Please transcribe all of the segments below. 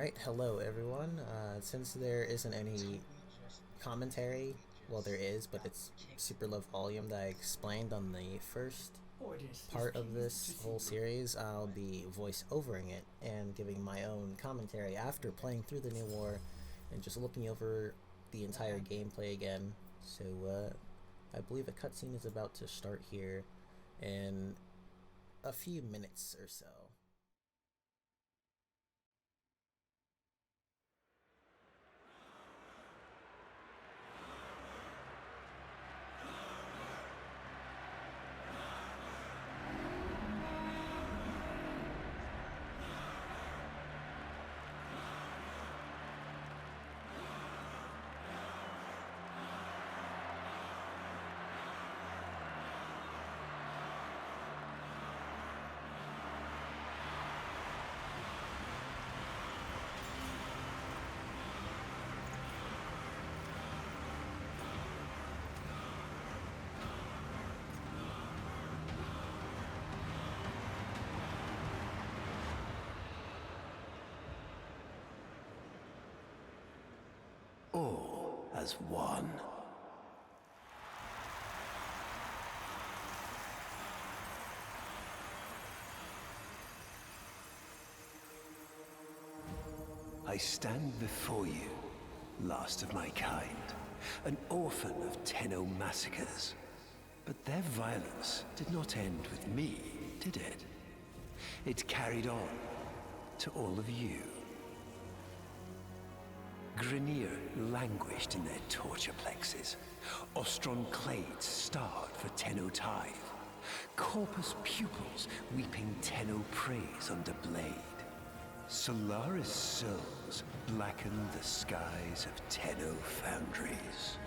Alright, hello everyone. Since there isn't any commentary, well there is, but it's super low volume that I explained on the first part of this whole series, I'll be voice overing it and giving my own commentary after playing through the new war and just looking over the entire gameplay again. So I believe a cutscene is about to start here in a few minutes or so. All as one. I stand before you, last of my kind, an orphan of Tenno massacres. But their violence did not end with me, did it? It carried on to all of you. Grineer languished in their torture plexes. Ostron clades starved for Tenno tithe. Corpus pupils weeping Tenno praise under blade. Solaris souls blackened the skies of Tenno foundries.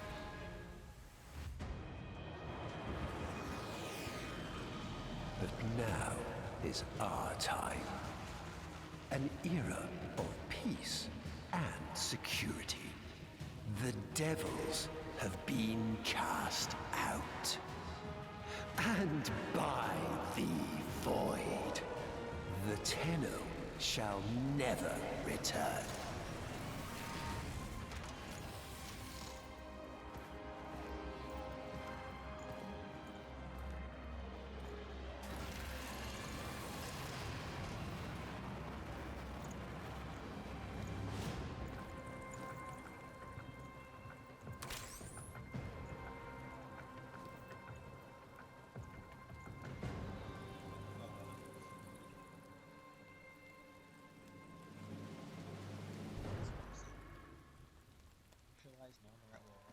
But now is our time. An era of peace and security. The devils have been cast out. And by the void, the Tenno shall never return.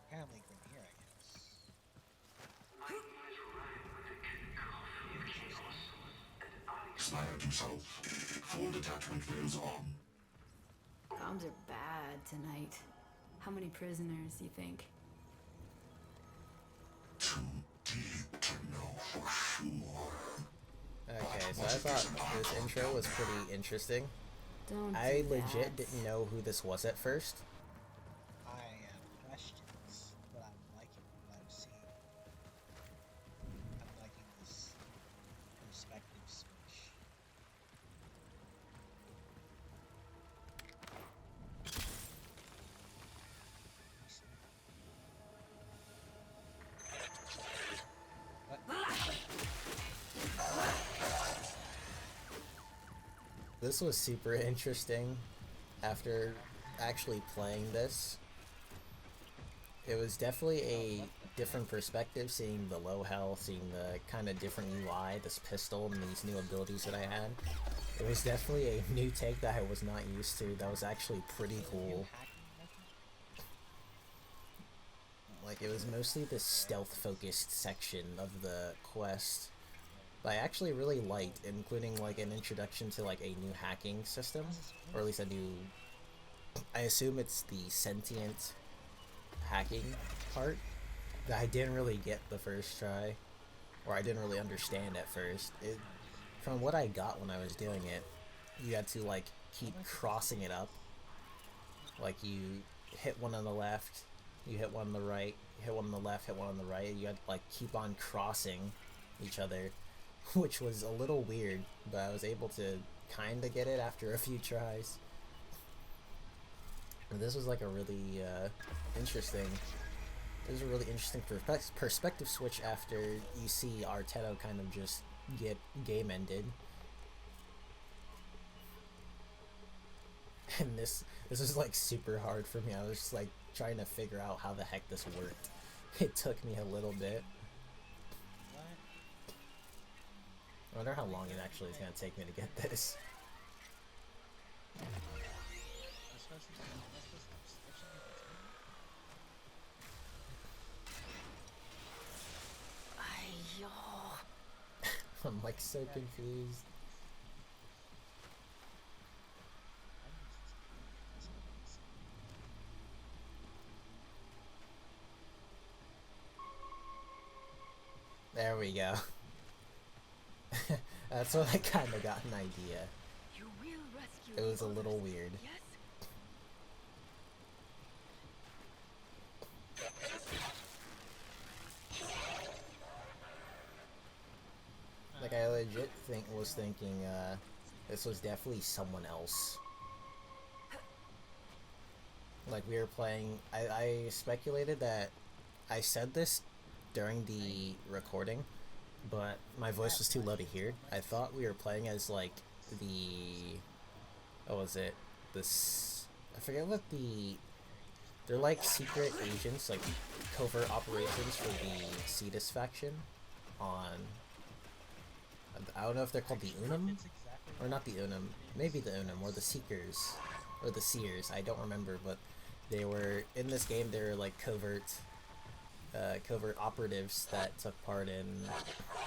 Apparently Grenier, I guess. Snide himself. Full detachment fails on. Comms are bad tonight. How many prisoners, you think? Too deep to know for sure. Okay, so I thought this intro was pretty interesting. Don't I do legit that. didn't know who this was at first. I have questions, but I'm liking what I'm seeing. I'm liking this perspective switch. This was super interesting after actually playing this. It was definitely a different perspective, seeing the low health, seeing the kind of different UI, this pistol, and these new abilities that I had. It was definitely a new take that I was not used to. That was actually pretty cool. Like, it was mostly the stealth-focused section of the quest that I actually really liked, including, like, an introduction to, like, a new hacking system, or at least a new... I assume it's the sentient hacking part that I didn't really get the first try, or I didn't really understand at first. From what I got when I was doing it, you had to, like, keep crossing it up. Like, you hit one on the left, you hit one on the right, hit one on the left, hit one on the right. You had to, like, keep on crossing each other, which was a little weird, but I was able to kind of get it after a few tries. And this was like a really interesting. This is a really interesting perspective switch after you see Arteno kind of just get game ended. And this is like super hard for me. I was just like trying to figure out how the heck this worked. It took me a little bit. What? I wonder how long it actually is gonna take me to get this. I'm supposed to stop switching at the time? Ayo. I'm like so confused. There we go. That's what I kind of got an idea. You will rescue It was a others, little weird. Yes? Like I legit was thinking this was definitely someone else. Like we were playing, I speculated that I said this during the recording, but my voice was too low to hear. I thought we were playing as like the, what was it? This, I forget what they're like secret agents, like covert operations for the Cetus faction on, I don't know if they're called the Unum, or not the Unum, maybe the Unum, or the Seekers, or the Seers, I don't remember, but they were, in this game, they were like covert operatives that took part in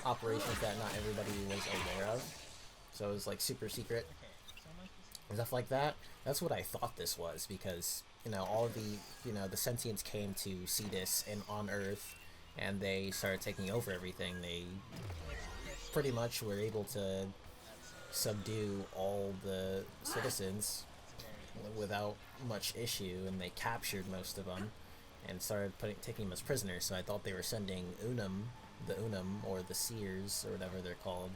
operations that not everybody was aware of, so it was like super secret, and stuff like that. That's what I thought this was, because, you know, all the, you know, the sentients came to Cetus and on Earth, and they started taking over everything. They pretty much were able to subdue all the citizens without much issue, and they captured most of them and started taking them as prisoners. So I thought they were sending the Unum, or the Seers, or whatever they're called,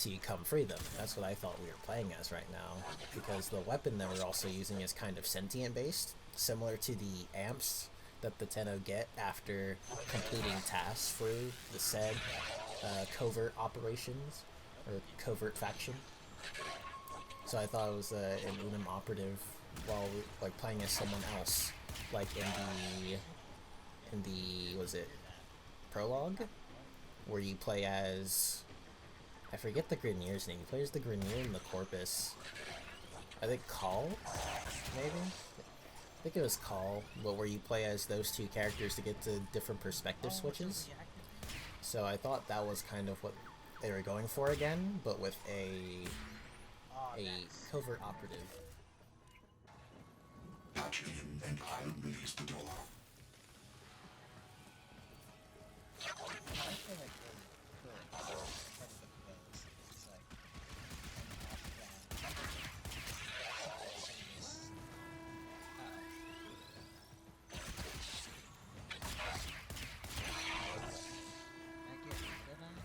to come free them. That's what I thought we were playing as right now, because the weapon that we're also using is kind of sentient based, similar to the amps that the Tenno get after completing tasks for the said covert operations, or covert faction. So I thought it was an Unum operative while like playing as someone else, like in the was it prologue, where you play as, I forget the Grenier's name. He plays the Grenier and the Corpus. I think Call, maybe? I think it was Call, but where you play as those two characters to get to different perspective switches. So I thought that was kind of what they were going for again, but with a covert operative. Patch him and I'll release the door. I feel like really cool part of the goes. It's like I get rid of that.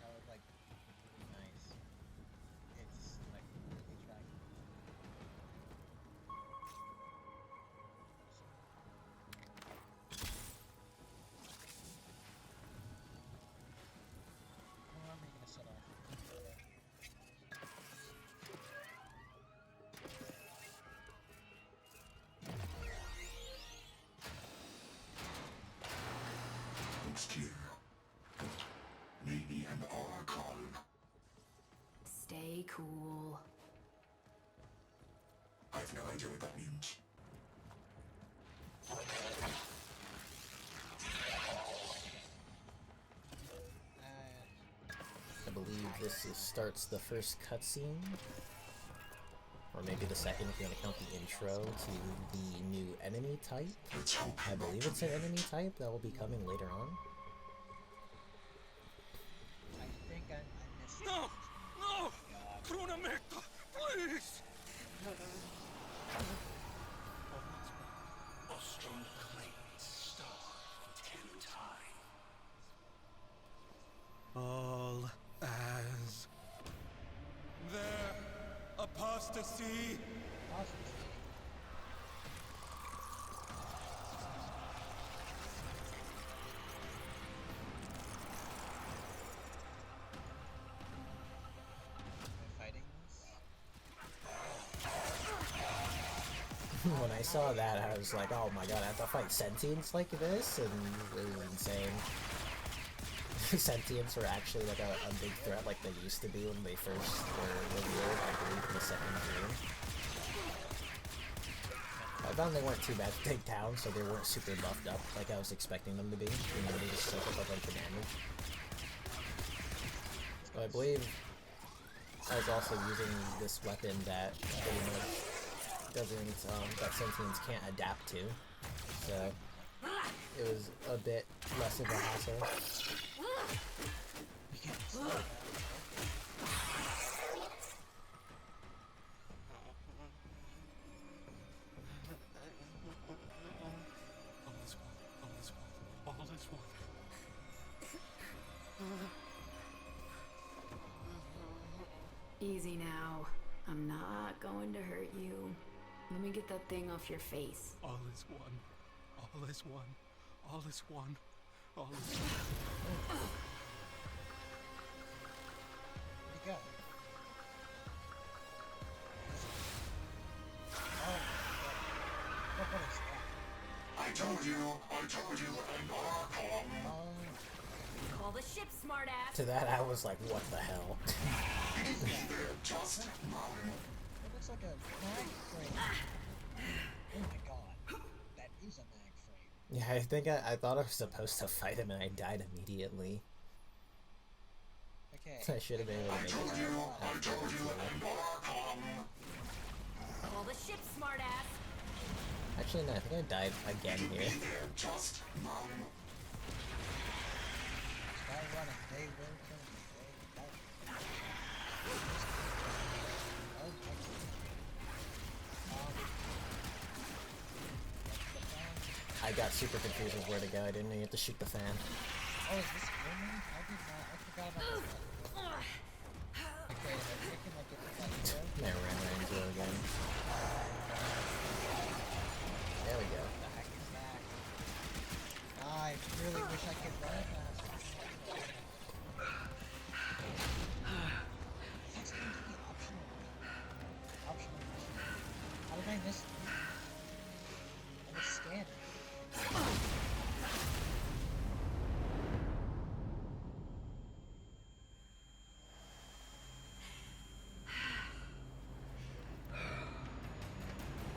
That would like be nice. It's like really attractive. What am I gonna set off? Looks clear. Maybe an Archon. Stay cool. I've no idea what that means. I believe this starts the first cutscene, or maybe the second if you want to count the intro to the new enemy type. Let's hope I believe it's an enemy type that will be coming later on. I think I missed. No! No! God. Krunamekta, please! Ostrom claims star for 10 time. All as their apostasy Cautious. Am I fighting this? When I saw that, I was like, oh my god, I have to fight sentients like this? And it was insane. Sentients were actually like a big threat like they used to be when they first were revealed, I believe, in the second game. I found they weren't too bad to take down, so they weren't super buffed up like I was expecting them to be. You know, they just soak up a bunch of damage. So I believe I was also using this weapon that pretty much doesn't, that sentients can't adapt to. So it was a bit less of a hassle. All is one. Easy now. I'm not going to hurt you. Let me get that thing off your face. All is one. All is one. All is one. All is one. Where'd he go? Oh, what is that? I told you, embark on. Oh, Call the ship, smartass. To that, I was like, what the hell? Just mountain. it looks like a mag frame. Oh my god. That is a mag frame. Yeah, I think I thought I was supposed to fight him and I died immediately. Okay. I should have been able to make it. Embark on. Call the ship, smartass. Actually, no, I think I died again here. Just mountain. Start running. They will kill me. They don't. Oh, I got super confused with where to go. I didn't know you have to shoot the fan. oh, is this woman? I did not. I forgot about this. Okay, if I can like get the fight here. I ran right into it again. There we go. The heck is that? I really wish I could run faster. That's going to be optional. Optional mission. How did I miss it? I was scanning.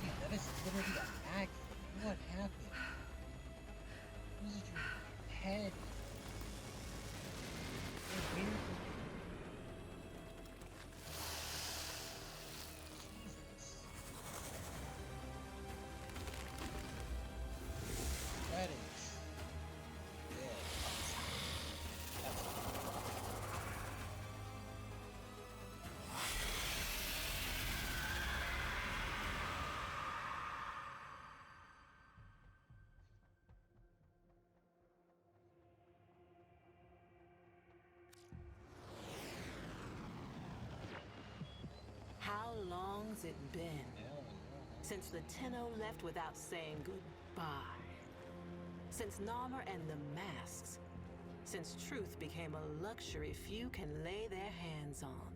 Dude, that is literally a mag. What happened? This is your head. You're waiting for Jesus. That is. Yeah. That's How long's it been since the Tenno left without saying goodbye? Since Narmer and the masks? Since truth became a luxury few can lay their hands on?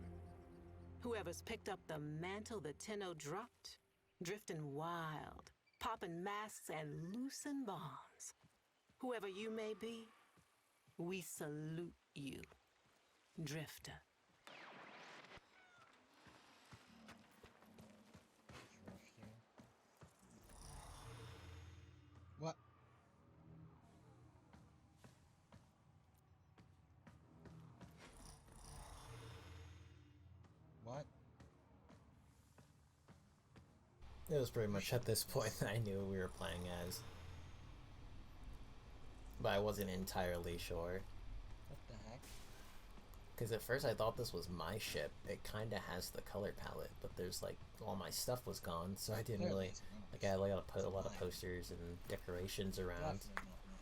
Whoever's picked up the mantle the Tenno dropped, drifting wild, popping masks and loosen bonds. Whoever you may be, we salute you, Drifter. what? What? It was pretty much at this point that I knew we were playing as. But I wasn't entirely sure. What the heck? Because at first I thought this was my ship. It kind of has the color palette, but there's like, all my stuff was gone, so I didn't really, like I like to put a lot of posters and decorations around. Definitely not mine.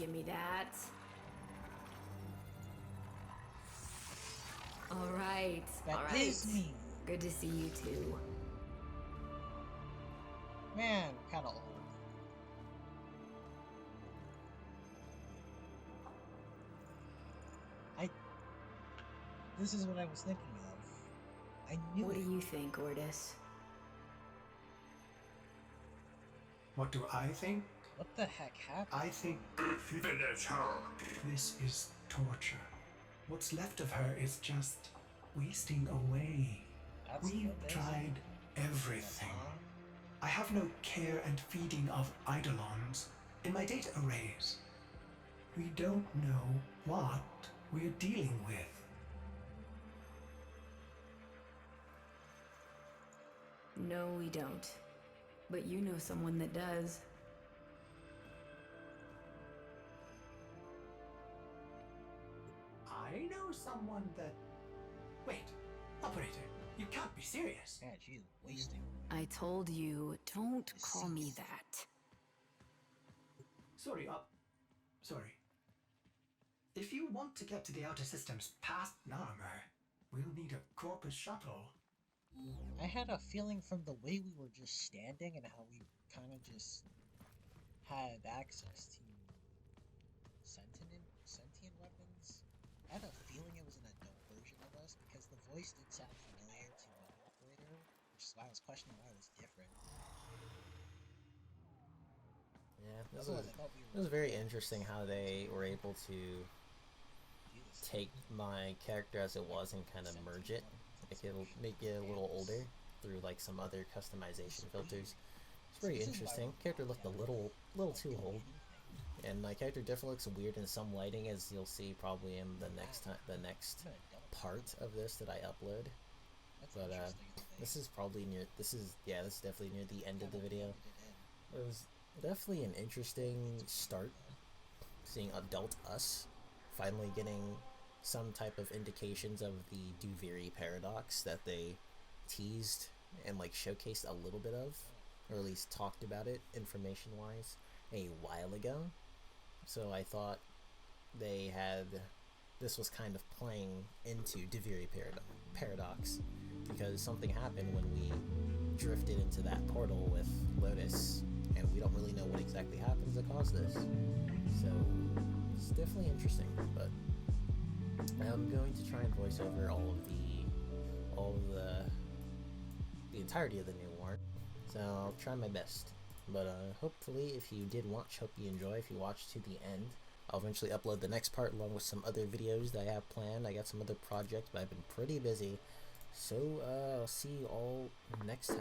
Give me that. All right. That all right. is me. Good to see you too. Man, kind of old. This is what I was thinking of. I knew What it. do you think, Ordis? What do I think? What the heck happened? I think Finish her. this is torture. What's left of her is just wasting away. That's We've what this tried everything. I have no care and feeding of eidolons in my data arrays. We don't know what we're dealing with. No, we don't. But you know someone that does. I know someone that... Wait, operator, you can't be serious. Man, she's wasting. I told you, don't call me that. Sorry. If you want to get to the outer systems past Narmer, we'll need a Corpus shuttle. I had a feeling from the way we were just standing and how we kind of just had access to sentient weapons. I had a feeling it was an adult version of us because the voice did sound familiar to the operator, which is why I was questioning why it was different. Yeah, this Otherwise, was, I thought we it was very interesting how they were able to do this. take my character as it was and kind of merge it, make it a little older through like some other customization filters. It's pretty interesting. Character looked a little too old, and my character definitely looks weird in some lighting, as you'll see probably in the next part of this that I upload. But this is probably near. This is definitely near the end of the video. It was definitely an interesting start, seeing adult us finally getting some type of indications of the Duviri paradox that they teased and like showcased a little bit of, or at least talked about it information wise a while ago. So I thought this was kind of playing into Duviri paradox, because something happened when we drifted into that portal with Lotus, and we don't really know what exactly happens that caused this. So it's definitely interesting, but I'm going to try and voice over all of the entirety of the new war. So I'll try my best. But hopefully, if you did watch, hope you enjoy. If you watched to the end, I'll eventually upload the next part along with some other videos that I have planned. I got some other projects, but I've been pretty busy. So I'll see you all next time.